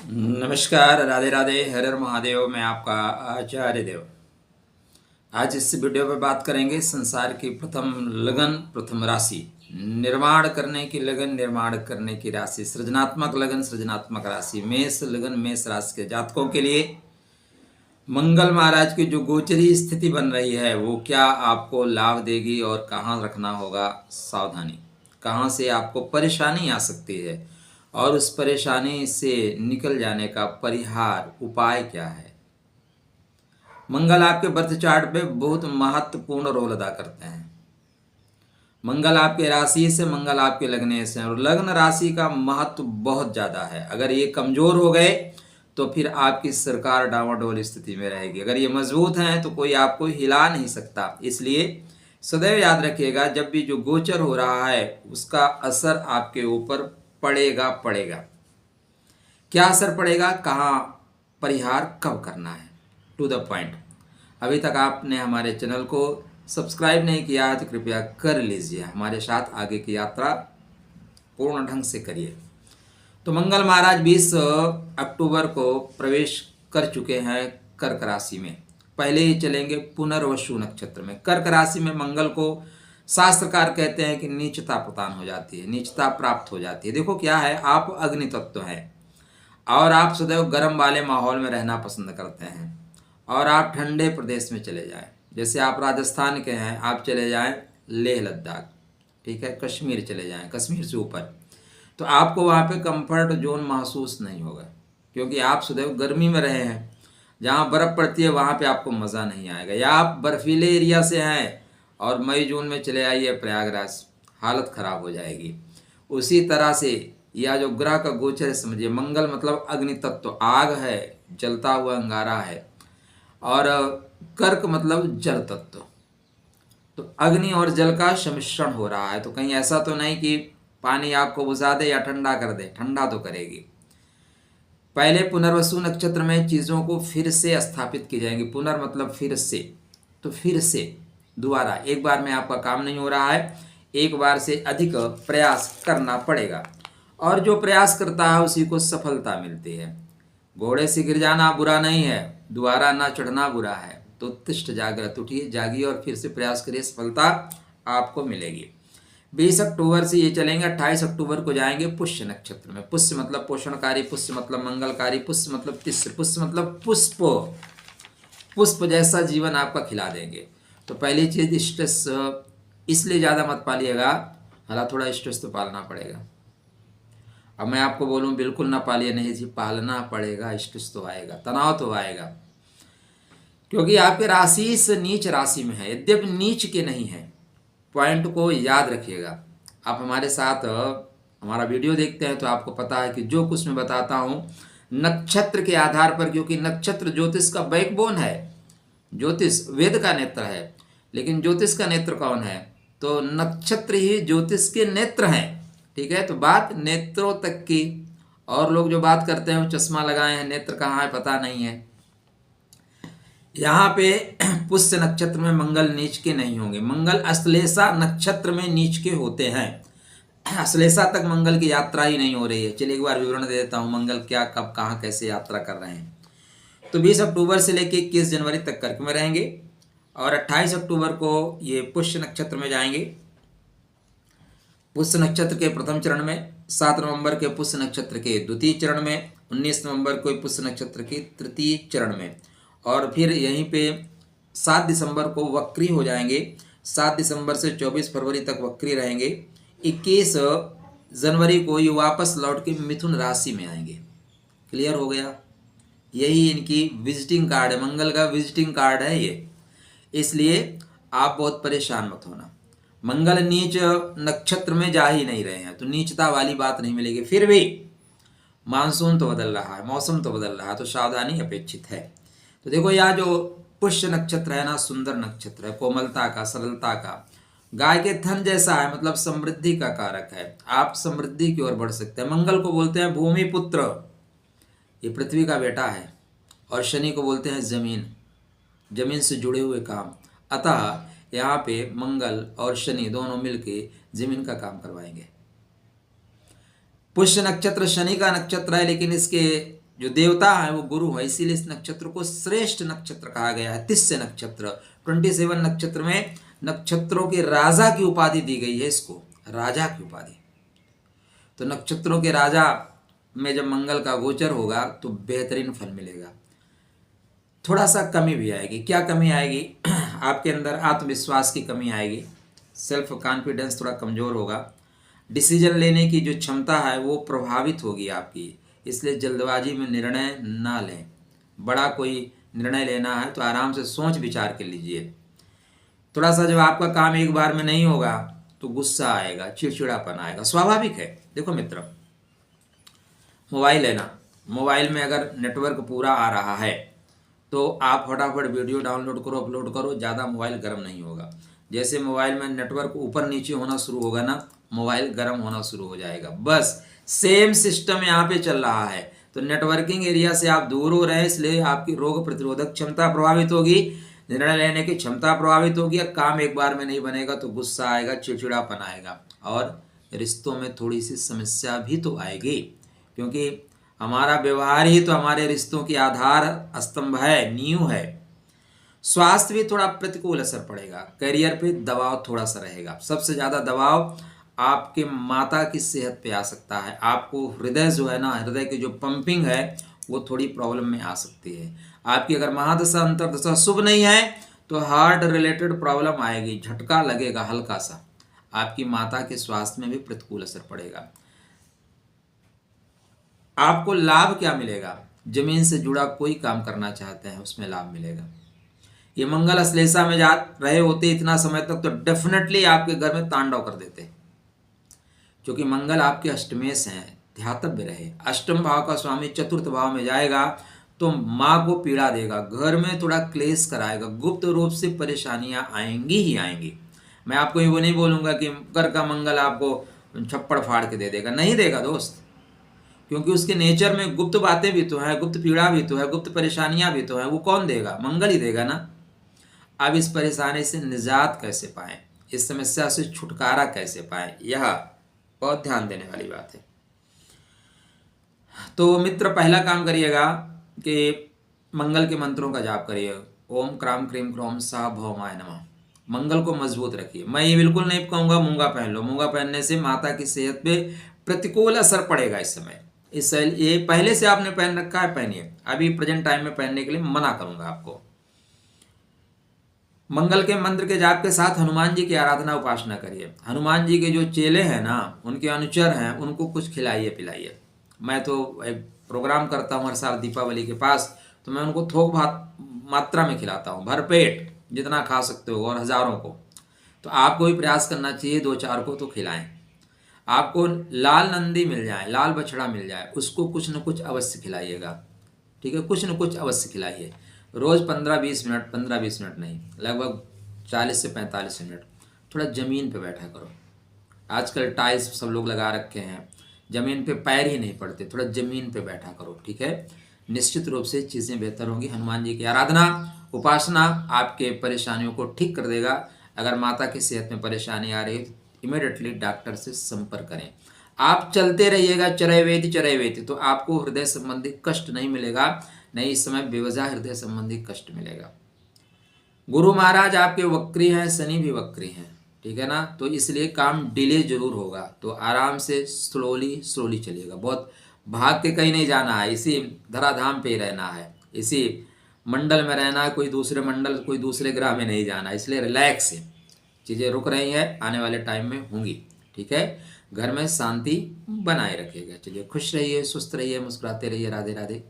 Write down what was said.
नमस्कार, राधे राधे, हर हर महादेव। मैं आपका आचार्य देव। आज इस वीडियो में बात करेंगे संसार की प्रथम लगन, प्रथम राशि, निर्माण करने की लगन, निर्माण करने की राशि, सृजनात्मक लगन, सृजनात्मक राशि, मेष लगन, मेष राशि के जातकों के लिए मंगल महाराज की जो गोचरी स्थिति बन रही है वो क्या आपको लाभ देगी और कहाँ रखना होगा सावधानी, कहाँ से आपको परेशानी आ सकती है और उस परेशानी से निकल जाने का परिहार उपाय क्या है। मंगल आपके बर्थ चार्ट पे बहुत महत्वपूर्ण रोल अदा करते हैं। मंगल आपके राशि से, मंगल आपके लग्न से, और लग्न राशि का महत्व बहुत ज़्यादा है। अगर ये कमज़ोर हो गए तो फिर आपकी सरकार डावाडोल स्थिति में रहेगी। अगर ये मजबूत हैं तो कोई आपको हिला नहीं सकता। इसलिए सदैव याद रखिएगा, जब भी जो गोचर हो रहा है उसका असर आपके ऊपर पड़ेगा। क्या असर पड़ेगा, कहाँ परिहार कब करना है, टू द पॉइंट। अभी तक आपने हमारे चैनल को सब्सक्राइब नहीं किया है तो कृपया कर लीजिए, हमारे साथ आगे की यात्रा पूर्ण ढंग से करिए। तो मंगल महाराज 20 अक्टूबर को प्रवेश कर चुके हैं कर्क राशि में। पहले ही चलेंगे पुनर्वसु नक्षत्र में। कर्क राशि में मंगल को शास्त्रकार कहते हैं कि नीचता प्रदान हो जाती है, नीचता प्राप्त हो जाती है। देखो क्या है, आप अग्नि तत्व हैं और आप सदैव गर्म वाले माहौल में रहना पसंद करते हैं और आप ठंडे प्रदेश में चले जाएं। जैसे आप राजस्थान के हैं, आप चले जाएं लेह लद्दाख, ठीक है, कश्मीर चले जाएं, कश्मीर से ऊपर, तो आपको वहाँ पे कंफर्ट जोन महसूस नहीं होगा, क्योंकि आप सदैव गर्मी में रहे हैं। जहाँ बर्फ़ पड़ती है वहाँ पे आपको मज़ा नहीं आएगा। या आप बर्फीले एरिया से हैं और मई जून में चले आइए प्रयागराज, हालत ख़राब हो जाएगी। उसी तरह से या जो ग्रह का गोचर है, समझिए मंगल मतलब अग्नि तत्व, आग है, जलता हुआ अंगारा है, और कर्क मतलब जल तत्व। तो अग्नि और जल का सम्मिश्रण हो रहा है। तो कहीं ऐसा तो नहीं कि पानी आग को बुझा दे या ठंडा कर दे, ठंडा तो करेगी। पहले पुनर्वसु नक्षत्र में चीज़ों को फिर से स्थापित की जाएंगी। पुनर् मतलब फिर से, तो फिर से दोबारा, एक बार में आपका काम नहीं हो रहा है, एक बार से अधिक प्रयास करना पड़ेगा। और जो प्रयास करता है उसी को सफलता मिलती है। घोड़े से गिर जाना बुरा नहीं है, दोबारा ना चढ़ना बुरा है। तो उत्तिष्ठ जागृत, उठिए, जागिए और फिर से प्रयास करिए, सफलता आपको मिलेगी। 20 अक्टूबर से ये चलेंगे, 28 अक्टूबर को जाएंगे पुष्य नक्षत्र में। पुष्य मतलब पोषणकारी, पुष्य मतलब मंगलकारी, पुष्य मतलब तिस्र, पुष्य मतलब पुष्प, पुष्प जैसा जीवन आपका खिला देंगे। तो पहली चीज़, स्ट्रेस इसलिए ज़्यादा मत पालिएगा, हालांकि थोड़ा स्ट्रेस तो पालना पड़ेगा। अब मैं आपको बोलूँ बिल्कुल ना पालिए, नहीं जी, पालना पड़ेगा, स्ट्रेस तो आएगा, तनाव तो आएगा, क्योंकि आपके राशि से नीच राशि में है, यद्यपि नीच के नहीं है। पॉइंट को याद रखिएगा। आप हमारे साथ हमारा वीडियो देखते हैं तो आपको पता है कि जो कुछ मैं बताता हूँ नक्षत्र के आधार पर, क्योंकि नक्षत्र ज्योतिष का बैकबोन है। ज्योतिष वेद का नेत्र है, लेकिन ज्योतिष का नेत्र कौन है? तो नक्षत्र ही ज्योतिष के नेत्र हैं, ठीक है। तो बात नेत्रों तक की, और लोग जो बात करते हैं वो चश्मा लगाए हैं, नेत्र कहाँ है पता नहीं है। यहाँ पे पुष्य नक्षत्र में मंगल नीच के नहीं होंगे। मंगल अश्लेषा नक्षत्र में नीच के होते हैं। अश्लेषा तक मंगल की यात्रा ही नहीं हो रही है। चलिए एक बार विवरण दे देता हूँ, मंगल क्या, कब, कहाँ, कैसे यात्रा कर रहे हैं। तो 20 अक्टूबर से लेकर 21 जनवरी तक कर्क में रहेंगे और 28 अक्टूबर को ये पुष्य नक्षत्र में जाएंगे। पुष्य नक्षत्र के प्रथम चरण में, 7 नवंबर के पुष्य नक्षत्र के द्वितीय चरण में, 19 नवंबर को पुष्य नक्षत्र के तृतीय चरण में, और फिर यहीं पे 7 दिसंबर को वक्री हो जाएंगे। 7 दिसंबर से 24 फरवरी तक वक्री रहेंगे। 21 जनवरी को ये वापस लौट के मिथुन राशि में आएंगे। क्लियर हो गया? यही इनकी विजिटिंग कार्ड है, मंगल का विजिटिंग कार्ड है ये। इसलिए आप बहुत परेशान मत होना। मंगल नीच नक्षत्र में जा ही नहीं रहे हैं तो नीचता वाली बात नहीं मिलेगी। फिर भी मानसून तो बदल रहा है, मौसम तो बदल रहा है, तो सावधानी अपेक्षित है। तो देखो, यह जो पुष्य नक्षत्र है ना, सुंदर नक्षत्र है, कोमलता का, सरलता का, गाय के थन जैसा है, मतलब समृद्धि का कारक है। आप समृद्धि की ओर बढ़ सकते हैं। मंगल को बोलते हैं भूमि पुत्र, ये पृथ्वी का बेटा है, और शनि को बोलते हैं जमीन, जमीन से जुड़े हुए काम। अतः यहाँ पे मंगल और शनि दोनों मिलके जमीन का काम करवाएंगे। पुष्य नक्षत्र शनि का नक्षत्र है, लेकिन इसके जो देवता है वो गुरु है, इसीलिए इस नक्षत्र को श्रेष्ठ नक्षत्र कहा गया है। तिस्य नक्षत्र 27 नक्षत्र में नक्षत्रों के राजा की उपाधि दी गई है इसको, राजा की उपाधि। तो नक्षत्रों के राजा में जब मंगल का गोचर होगा तो बेहतरीन फल मिलेगा। थोड़ा सा कमी भी आएगी। क्या कमी आएगी? आपके अंदर आत्मविश्वास की कमी आएगी, सेल्फ कॉन्फिडेंस थोड़ा कमज़ोर होगा, डिसीजन लेने की जो क्षमता है वो प्रभावित होगी आपकी। इसलिए जल्दबाजी में निर्णय ना लें। बड़ा कोई निर्णय लेना है तो आराम से सोच विचार कर लीजिए। थोड़ा सा जब आपका काम एक बार में नहीं होगा तो गुस्सा आएगा, चिड़चिड़ापन आएगा, स्वाभाविक है। देखो मित्र, मोबाइल है ना, मोबाइल में अगर नेटवर्क पूरा आ रहा है तो आप फटाफट वीडियो डाउनलोड करो, अपलोड करो, ज़्यादा मोबाइल गर्म नहीं होगा। जैसे मोबाइल में नेटवर्क ऊपर नीचे होना शुरू होगा ना, मोबाइल गर्म होना शुरू हो जाएगा। बस सेम सिस्टम यहाँ पे चल रहा है। तो नेटवर्किंग एरिया से आप दूर हो रहे हैं, इसलिए आपकी रोग प्रतिरोधक क्षमता प्रभावित होगी, निर्णय लेने की क्षमता प्रभावित होगी, और काम एक बार में नहीं बनेगा तो गुस्सा आएगा, चिड़चिड़ापन आएगा, और रिश्तों में थोड़ी सी समस्या भी तो आएगी, क्योंकि हमारा व्यवहार ही तो हमारे रिश्तों की आधार स्तंभ है, नींव है। स्वास्थ्य भी थोड़ा प्रतिकूल असर पड़ेगा, करियर पे दबाव थोड़ा सा रहेगा। सबसे ज़्यादा दबाव आपके माता की सेहत पे आ सकता है। आपको हृदय जो है ना, हृदय की जो पंपिंग है वो थोड़ी प्रॉब्लम में आ सकती है। आपकी अगर महादशा अंतर्दशा शुभ नहीं है तो हार्ट रिलेटेड प्रॉब्लम आएगी, झटका लगेगा हल्का सा। आपकी माता के स्वास्थ्य में भी प्रतिकूल असर पड़ेगा। आपको लाभ क्या मिलेगा? जमीन से जुड़ा कोई काम करना चाहते हैं उसमें लाभ मिलेगा। ये मंगल अश्लेषा में जा रहे होते इतना समय तक तो डेफिनेटली आपके घर में तांडव कर देते, क्योंकि मंगल आपके अष्टमेश हैं, ध्यातव्य रहे। अष्टम भाव का स्वामी चतुर्थ भाव में जाएगा तो माँ को पीड़ा देगा, घर में थोड़ा क्लेश कराएगा, गुप्त रूप से परेशानियां आएंगी ही आएंगी। मैं आपको ये वो नहीं बोलूँगा कि घर का मंगल आपको छप्पड़ फाड़ के दे देगा, नहीं देगा दोस्त, क्योंकि उसके नेचर में गुप्त बातें भी तो हैं, गुप्त पीड़ा भी तो है, गुप्त परेशानियां भी तो हैं। वो कौन देगा? मंगल ही देगा ना। अब इस परेशानी से निजात कैसे पाएं, इस समस्या से छुटकारा कैसे पाएं, यह बहुत ध्यान देने वाली बात है। तो मित्र, पहला काम करिएगा कि मंगल के मंत्रों का जाप करिए। ओम क्राम क्रीम क्रोम सा भौमाय नमः। मंगल को मजबूत रखिए। मैं ये बिल्कुल नहीं कहूँगा मूंगा पहन लो, मूंगा पहनने से माता की सेहत पे प्रतिकूल असर पड़ेगा इस समय। ये पहले से आपने पहन रखा है, पहनिए। अभी प्रेजेंट टाइम में पहनने के लिए मना करूंगा आपको। मंगल के मंत्र के जाप के साथ हनुमान जी की आराधना उपासना करिए। हनुमान जी के जो चेले हैं ना, उनके अनुचर हैं, उनको कुछ खिलाइए पिलाइए। मैं तो एक प्रोग्राम करता हूँ हर साल दीपावली के पास, तो मैं उनको थोक मात्रा में खिलाता हूँ, भरपेट, जितना खा सकते हो, और हज़ारों को। तो आपको भी प्रयास करना चाहिए, 2-4 को तो खिलाएं। आपको लाल नंदी मिल जाए, लाल बछड़ा मिल जाए, उसको कुछ न कुछ अवश्य खिलाइएगा, ठीक है? कुछ न कुछ अवश्य खिलाइए। रोज़ 15-20 मिनट, 15-20 मिनट नहीं, लगभग 40 से 45 मिनट थोड़ा ज़मीन पे बैठा करो। आजकल टाइल्स सब लोग लगा रखे हैं, ज़मीन पे पैर ही नहीं पड़ते, थोड़ा ज़मीन पे बैठा करो, ठीक है? निश्चित रूप से चीज़ें बेहतर होंगी। हनुमान जी की आराधना उपासना आपके परेशानियों को ठीक कर देगा। अगर माता की सेहत में परेशानी आ रही है तो इमीडिएटली डॉक्टर से संपर्क करें। आप चलते रहिएगा चरैवेति, तो आपको हृदय संबंधी कष्ट नहीं मिलेगा, नहीं इस समय बेवजह हृदय संबंधी कष्ट मिलेगा। गुरु महाराज आपके वक्री हैं, शनि भी वक्री हैं, ठीक है ना? तो इसलिए काम डिले जरूर होगा, तो आराम से स्लोली चलिएगा। बहुत भाग के कहीं नहीं जाना है, इसी धराधाम पे ही रहना है, इसी मंडल में रहना है, कोई दूसरे मंडल, कोई दूसरे ग्रह में नहीं जाना। इसलिए रिलैक्स है, चीज़ें रुक रही हैं, आने वाले टाइम में होंगी, ठीक है? घर में शांति बनाए रखिएगा। चलिए, खुश रहिए, स्वस्थ रहिए, मुस्कुराते रहिए। राधे राधे।